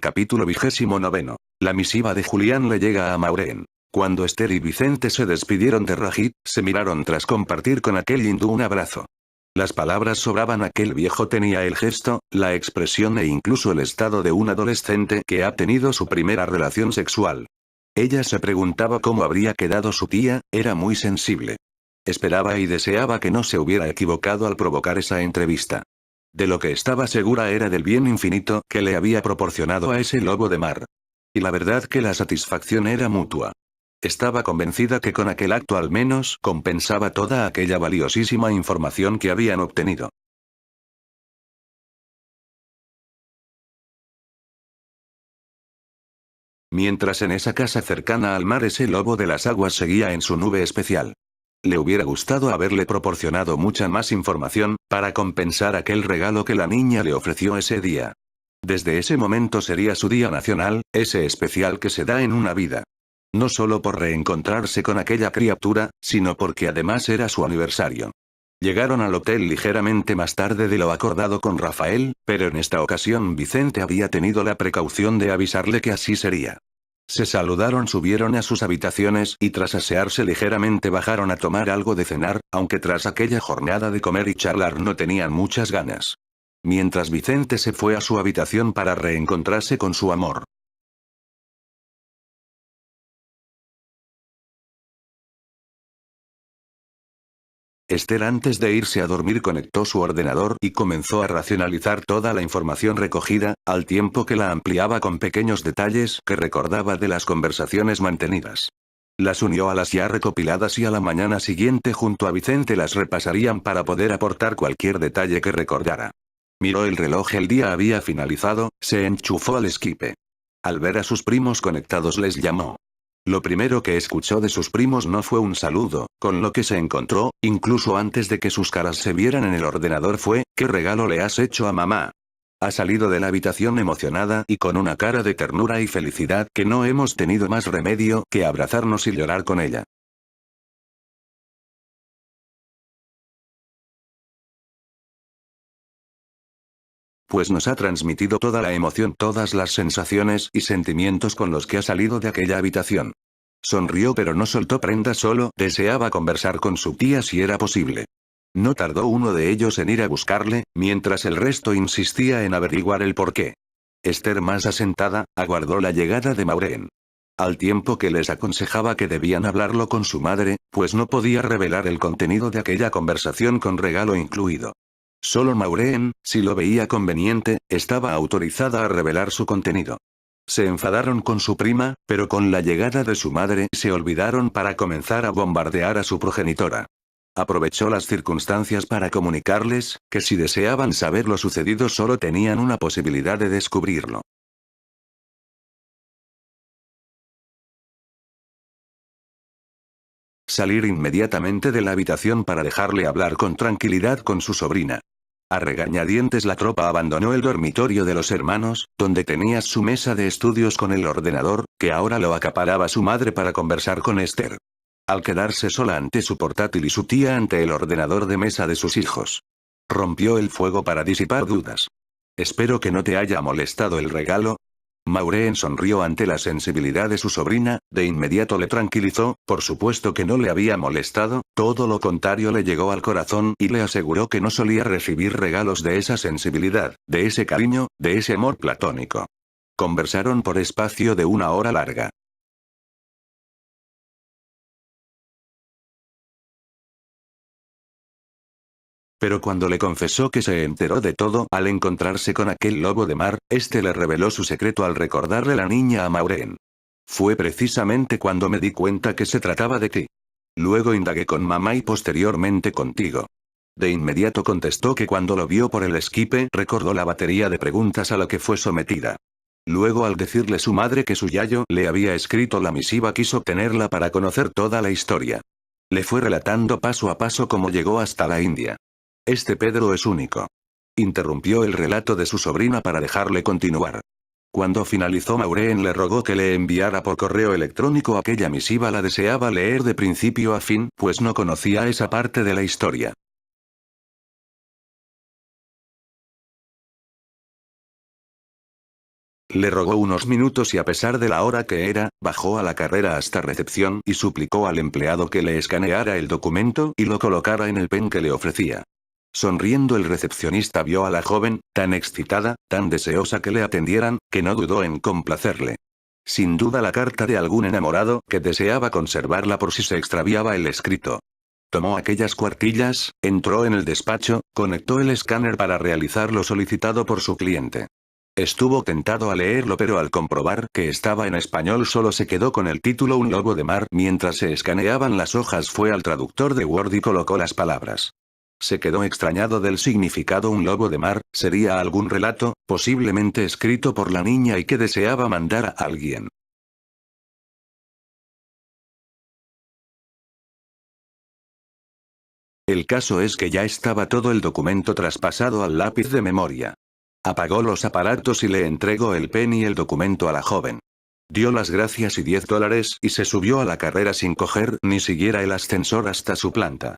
Capítulo 29. La misiva de Julián le llega a Maureen. Cuando Esther y Vicente se despidieron de Rajit, se miraron tras compartir con aquel hindú un abrazo. Las palabras sobraban, aquel viejo tenía el gesto, la expresión e incluso el estado de un adolescente que ha tenido su primera relación sexual. Ella se preguntaba cómo habría quedado su tía, era muy sensible. Esperaba y deseaba que no se hubiera equivocado al provocar esa entrevista. De lo que estaba segura era del bien infinito que le había proporcionado a ese lobo de mar. Y la verdad que la satisfacción era mutua. Estaba convencida que con aquel acto al menos compensaba toda aquella valiosísima información que habían obtenido. Mientras en esa casa cercana al mar ese lobo de las aguas seguía en su nube especial. Le hubiera gustado haberle proporcionado mucha más información, para compensar aquel regalo que la niña le ofreció ese día. Desde ese momento sería su día nacional, ese especial que se da en una vida. No solo por reencontrarse con aquella criatura, sino porque además era su aniversario. Llegaron al hotel ligeramente más tarde de lo acordado con Rafael, pero en esta ocasión Vicente había tenido la precaución de avisarle que así sería. Se saludaron, subieron a sus habitaciones y tras asearse ligeramente bajaron a tomar algo de cenar, aunque tras aquella jornada de comer y charlar no tenían muchas ganas. Mientras Vicente se fue a su habitación para reencontrarse con su amor. Esther antes de irse a dormir conectó su ordenador y comenzó a racionalizar toda la información recogida, al tiempo que la ampliaba con pequeños detalles que recordaba de las conversaciones mantenidas. Las unió a las ya recopiladas y a la mañana siguiente junto a Vicente las repasarían para poder aportar cualquier detalle que recordara. Miró el reloj, el día había finalizado, se enchufó al esquipe. Al ver a sus primos conectados les llamó. Lo primero que escuchó de sus primos no fue un saludo, con lo que se encontró, incluso antes de que sus caras se vieran en el ordenador, fue: ¿qué regalo le has hecho a mamá? Ha salido de la habitación emocionada y con una cara de ternura y felicidad que no hemos tenido más remedio que abrazarnos y llorar con ella. Pues nos ha transmitido toda la emoción, todas las sensaciones y sentimientos con los que ha salido de aquella habitación. Sonrió pero no soltó prenda, solo deseaba conversar con su tía si era posible. No tardó uno de ellos en ir a buscarle, mientras el resto insistía en averiguar el porqué. Esther, más asentada, aguardó la llegada de Maureen. Al tiempo que les aconsejaba que debían hablarlo con su madre, pues no podía revelar el contenido de aquella conversación con regalo incluido. Solo Maureen, si lo veía conveniente, estaba autorizada a revelar su contenido. Se enfadaron con su prima, pero con la llegada de su madre se olvidaron para comenzar a bombardear a su progenitora. Aprovechó las circunstancias para comunicarles que si deseaban saber lo sucedido solo tenían una posibilidad de descubrirlo. Salir inmediatamente de la habitación para dejarle hablar con tranquilidad con su sobrina. A regañadientes la tropa abandonó el dormitorio de los hermanos, donde tenía su mesa de estudios con el ordenador, que ahora lo acaparaba su madre para conversar con Esther. Al quedarse sola ante su portátil y su tía ante el ordenador de mesa de sus hijos. Rompió el fuego para disipar dudas. Espero que no te haya molestado el regalo. Maureen sonrió ante la sensibilidad de su sobrina, de inmediato le tranquilizó, por supuesto que no le había molestado, todo lo contrario le llegó al corazón y le aseguró que no solía recibir regalos de esa sensibilidad, de ese cariño, de ese amor platónico. Conversaron por espacio de una hora larga. Pero cuando le confesó que se enteró de todo al encontrarse con aquel lobo de mar, este le reveló su secreto al recordarle la niña a Maureen. Fue precisamente cuando me di cuenta que se trataba de ti. Luego indagué con mamá y posteriormente contigo. De inmediato contestó que cuando lo vio por el esquipe recordó la batería de preguntas a la que fue sometida. Luego, al decirle su madre que su yayo le había escrito la misiva, quiso tenerla para conocer toda la historia. Le fue relatando paso a paso cómo llegó hasta la India. Este Pedro es único. Interrumpió el relato de su sobrina para dejarle continuar. Cuando finalizó, Maureen le rogó que le enviara por correo electrónico aquella misiva, la deseaba leer de principio a fin, pues no conocía esa parte de la historia. Le rogó unos minutos y a pesar de la hora que era, bajó a la carrera hasta recepción y suplicó al empleado que le escaneara el documento y lo colocara en el pen que le ofrecía. Sonriendo el recepcionista vio a la joven, tan excitada, tan deseosa que le atendieran, que no dudó en complacerle. Sin duda la carta de algún enamorado que deseaba conservarla por si se extraviaba el escrito. Tomó aquellas cuartillas, entró en el despacho, conectó el escáner para realizar lo solicitado por su cliente. Estuvo tentado a leerlo pero al comprobar que estaba en español solo se quedó con el título Un lobo de mar. Mientras se escaneaban las hojas fue al traductor de Word y colocó las palabras. Se quedó extrañado del significado un lobo de mar, sería algún relato, posiblemente escrito por la niña y que deseaba mandar a alguien. El caso es que ya estaba todo el documento traspasado al lápiz de memoria. Apagó los aparatos y le entregó el pen y el documento a la joven. Dio las gracias y $10 y se subió a la carrera sin coger ni siquiera el ascensor hasta su planta.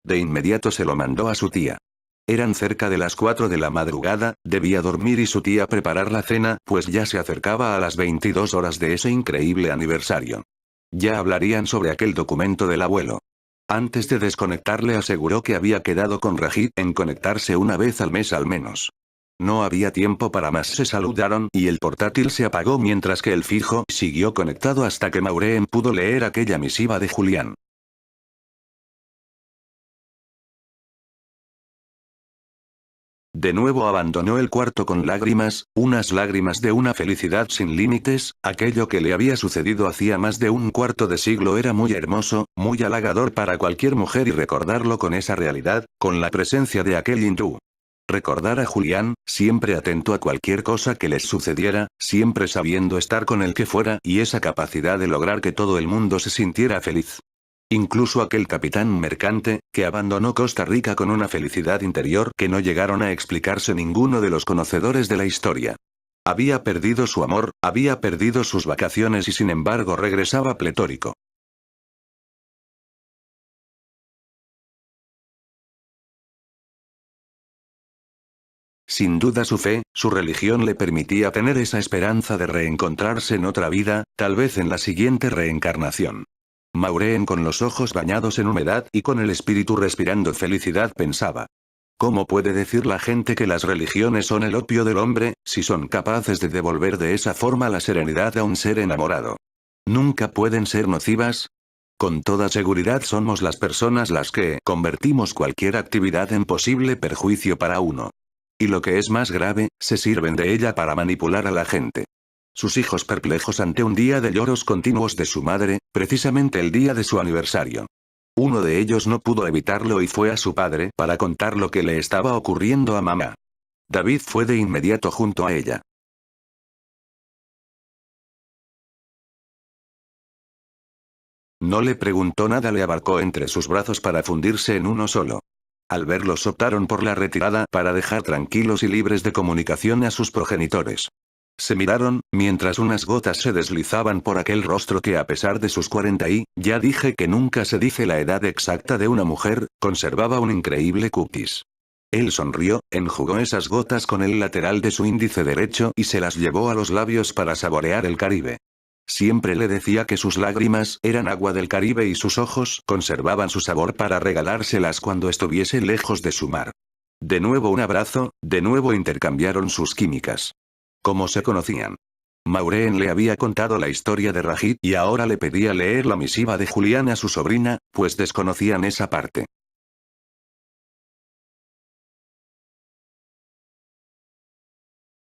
De inmediato se lo mandó a su tía. Eran cerca de las 4 de la madrugada, debía dormir y su tía preparar la cena, pues ya se acercaba a las 22 horas de ese increíble aniversario. Ya hablarían sobre aquel documento del abuelo. Antes de desconectar le aseguró que había quedado con Rajit en conectarse una vez al mes al menos. No había tiempo para más. Se saludaron y el portátil se apagó mientras que el fijo siguió conectado hasta que Maureen pudo leer aquella misiva de Julián. De nuevo abandonó el cuarto con lágrimas, unas lágrimas de una felicidad sin límites. Aquello que le había sucedido hacía más de un cuarto de siglo era muy hermoso, muy halagador para cualquier mujer y recordarlo con esa realidad, con la presencia de aquel hindú. Recordar a Julián, siempre atento a cualquier cosa que les sucediera, siempre sabiendo estar con el que fuera y esa capacidad de lograr que todo el mundo se sintiera feliz. Incluso aquel capitán mercante, que abandonó Costa Rica con una felicidad interior que no llegaron a explicarse ninguno de los conocedores de la historia. Había perdido su amor, había perdido sus vacaciones y sin embargo regresaba pletórico. Sin duda su fe, su religión le permitía tener esa esperanza de reencontrarse en otra vida, tal vez en la siguiente reencarnación. Maureen con los ojos bañados en humedad y con el espíritu respirando felicidad pensaba. ¿Cómo puede decir la gente que las religiones son el opio del hombre, si son capaces de devolver de esa forma la serenidad a un ser enamorado? ¿Nunca pueden ser nocivas? Con toda seguridad somos las personas las que convertimos cualquier actividad en posible perjuicio para uno. Y lo que es más grave, se sirven de ella para manipular a la gente. Sus hijos perplejos ante un día de lloros continuos de su madre, precisamente el día de su aniversario. Uno de ellos no pudo evitarlo y fue a su padre para contar lo que le estaba ocurriendo a mamá. David fue de inmediato junto a ella. No le preguntó nada, le abarcó entre sus brazos para fundirse en uno solo. Al verlos optaron por la retirada para dejar tranquilos y libres de comunicación a sus progenitores. Se miraron, mientras unas gotas se deslizaban por aquel rostro que a pesar de sus 40 y, ya dije que nunca se dice la edad exacta de una mujer, conservaba un increíble cutis. Él sonrió, enjugó esas gotas con el lateral de su índice derecho y se las llevó a los labios para saborear el Caribe. Siempre le decía que sus lágrimas eran agua del Caribe y sus ojos conservaban su sabor para regalárselas cuando estuviese lejos de su mar. De nuevo un abrazo, de nuevo intercambiaron sus químicas. ¿Cómo se conocían? Maureen le había contado la historia de Rajit y ahora le pedía leer la misiva de Julián a su sobrina, pues desconocían esa parte.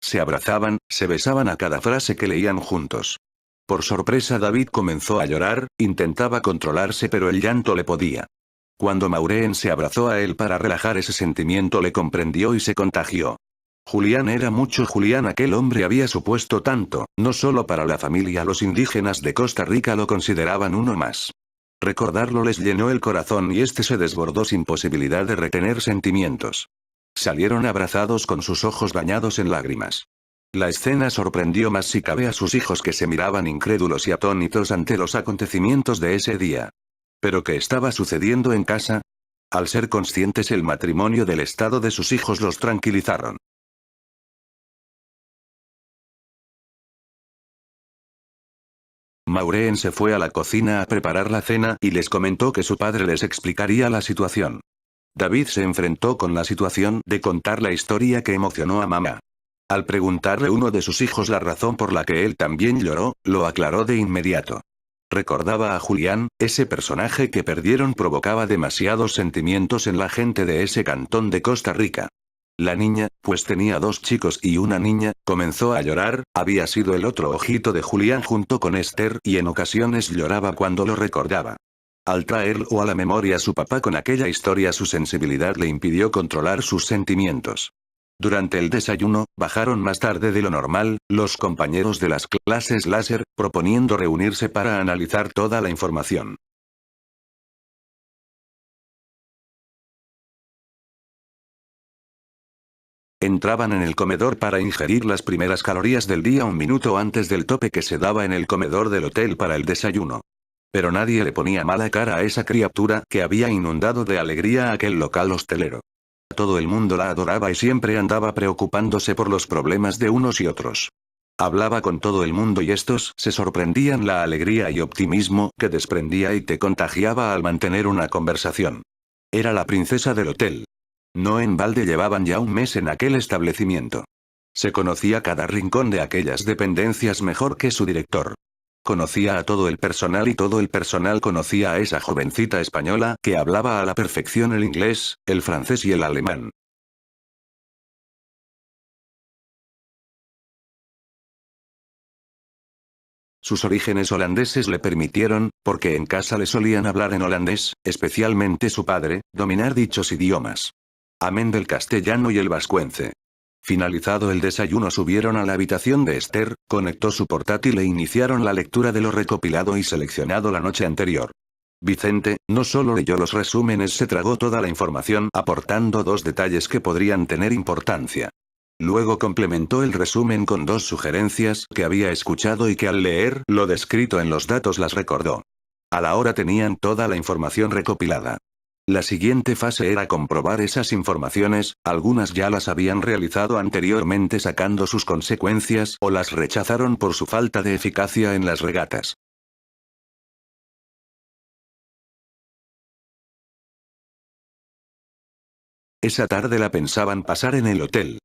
Se abrazaban, se besaban a cada frase que leían juntos. Por sorpresa David comenzó a llorar, intentaba controlarse pero el llanto le podía. Cuando Maureen se abrazó a él para relajar ese sentimiento le comprendió y se contagió. Julián era mucho Julián, aquel hombre había supuesto tanto, no solo para la familia, los indígenas de Costa Rica lo consideraban uno más. Recordarlo les llenó el corazón y este se desbordó sin posibilidad de retener sentimientos. Salieron abrazados con sus ojos bañados en lágrimas. La escena sorprendió más si cabe a sus hijos que se miraban incrédulos y atónitos ante los acontecimientos de ese día. ¿Pero qué estaba sucediendo en casa? Al ser conscientes el matrimonio del estado de sus hijos los tranquilizaron. Maureen se fue a la cocina a preparar la cena y les comentó que su padre les explicaría la situación. David se enfrentó con la situación de contar la historia que emocionó a mamá. Al preguntarle uno de sus hijos la razón por la que él también lloró, lo aclaró de inmediato. Recordaba a Julián, ese personaje que perdieron provocaba demasiados sentimientos en la gente de ese cantón de Costa Rica. La niña, pues tenía 2 chicos y una niña, comenzó a llorar, había sido el otro ojito de Julián junto con Esther y en ocasiones lloraba cuando lo recordaba. Al traerlo a la memoria su papá con aquella historia su sensibilidad le impidió controlar sus sentimientos. Durante el desayuno, bajaron más tarde de lo normal, los compañeros de las clases láser, proponiendo reunirse para analizar toda la información. Entraban en el comedor para ingerir las primeras calorías del día un minuto antes del tope que se daba en el comedor del hotel para el desayuno. Pero nadie le ponía mala cara a esa criatura que había inundado de alegría aquel local hostelero. Todo el mundo la adoraba y siempre andaba preocupándose por los problemas de unos y otros. Hablaba con todo el mundo y estos se sorprendían la alegría y optimismo que desprendía y te contagiaba al mantener una conversación. Era la princesa del hotel. No en balde llevaban ya un mes en aquel establecimiento. Se conocía cada rincón de aquellas dependencias mejor que su director. Conocía a todo el personal y todo el personal conocía a esa jovencita española que hablaba a la perfección el inglés, el francés y el alemán. Sus orígenes holandeses le permitieron, porque en casa le solían hablar en holandés, especialmente su padre, dominar dichos idiomas. Amén del castellano y el vascuence. Finalizado el desayuno subieron a la habitación de Esther, conectó su portátil e iniciaron la lectura de lo recopilado y seleccionado la noche anterior. Vicente, no solo leyó los resúmenes, se tragó toda la información aportando 2 detalles que podrían tener importancia. Luego complementó el resumen con 2 sugerencias que había escuchado y que al leer lo descrito en los datos las recordó. A la hora tenían toda la información recopilada. La siguiente fase era comprobar esas informaciones, algunas ya las habían realizado anteriormente sacando sus consecuencias o las rechazaron por su falta de eficacia en las regatas. Esa tarde la pensaban pasar en el hotel.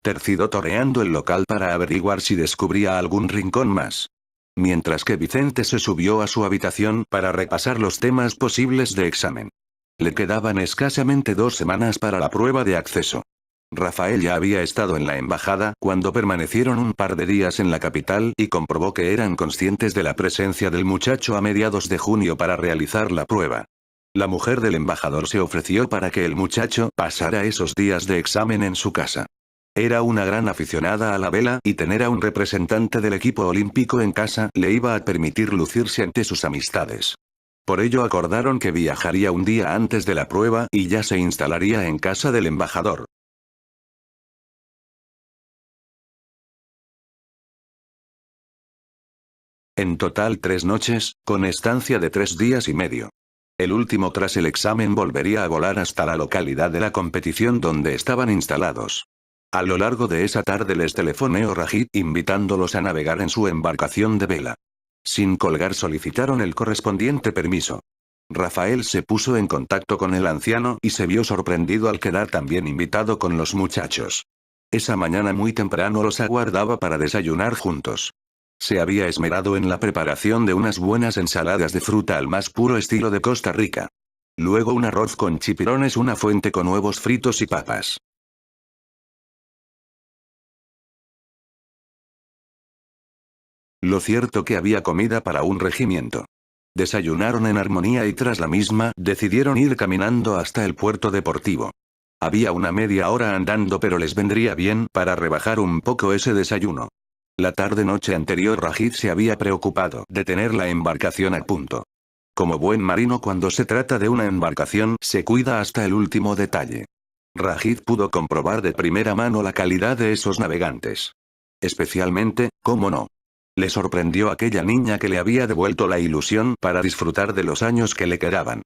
Tercidó torreando el local para averiguar si descubría algún rincón más. Mientras que Vicente se subió a su habitación para repasar los temas posibles de examen. Le quedaban escasamente 2 semanas para la prueba de acceso. Rafael ya había estado en la embajada cuando permanecieron un par de días en la capital y comprobó que eran conscientes de la presencia del muchacho a mediados de junio para realizar la prueba. La mujer del embajador se ofreció para que el muchacho pasara esos días de examen en su casa. Era una gran aficionada a la vela y tener a un representante del equipo olímpico en casa le iba a permitir lucirse ante sus amistades. Por ello acordaron que viajaría un día antes de la prueba y ya se instalaría en casa del embajador. En total 3 noches, con estancia de 3 días y medio. El último tras el examen volvería a volar hasta la localidad de la competición donde estaban instalados. A lo largo de esa tarde les telefoneó Rajid invitándolos a navegar en su embarcación de vela. Sin colgar solicitaron el correspondiente permiso. Rafael se puso en contacto con el anciano y se vio sorprendido al quedar también invitado con los muchachos. Esa mañana muy temprano los aguardaba para desayunar juntos. Se había esmerado en la preparación de unas buenas ensaladas de fruta al más puro estilo de Costa Rica. Luego un arroz con chipirones, una fuente con huevos fritos y papas. Lo cierto que había comida para un regimiento. Desayunaron en armonía y tras la misma, decidieron ir caminando hasta el puerto deportivo. Había una media hora andando pero les vendría bien para rebajar un poco ese desayuno. La tarde-noche anterior Rajid se había preocupado de tener la embarcación a punto. Como buen marino cuando se trata de una embarcación se cuida hasta el último detalle. Rajid pudo comprobar de primera mano la calidad de esos navegantes. Especialmente, cómo no. Le sorprendió aquella niña que le había devuelto la ilusión para disfrutar de los años que le quedaban.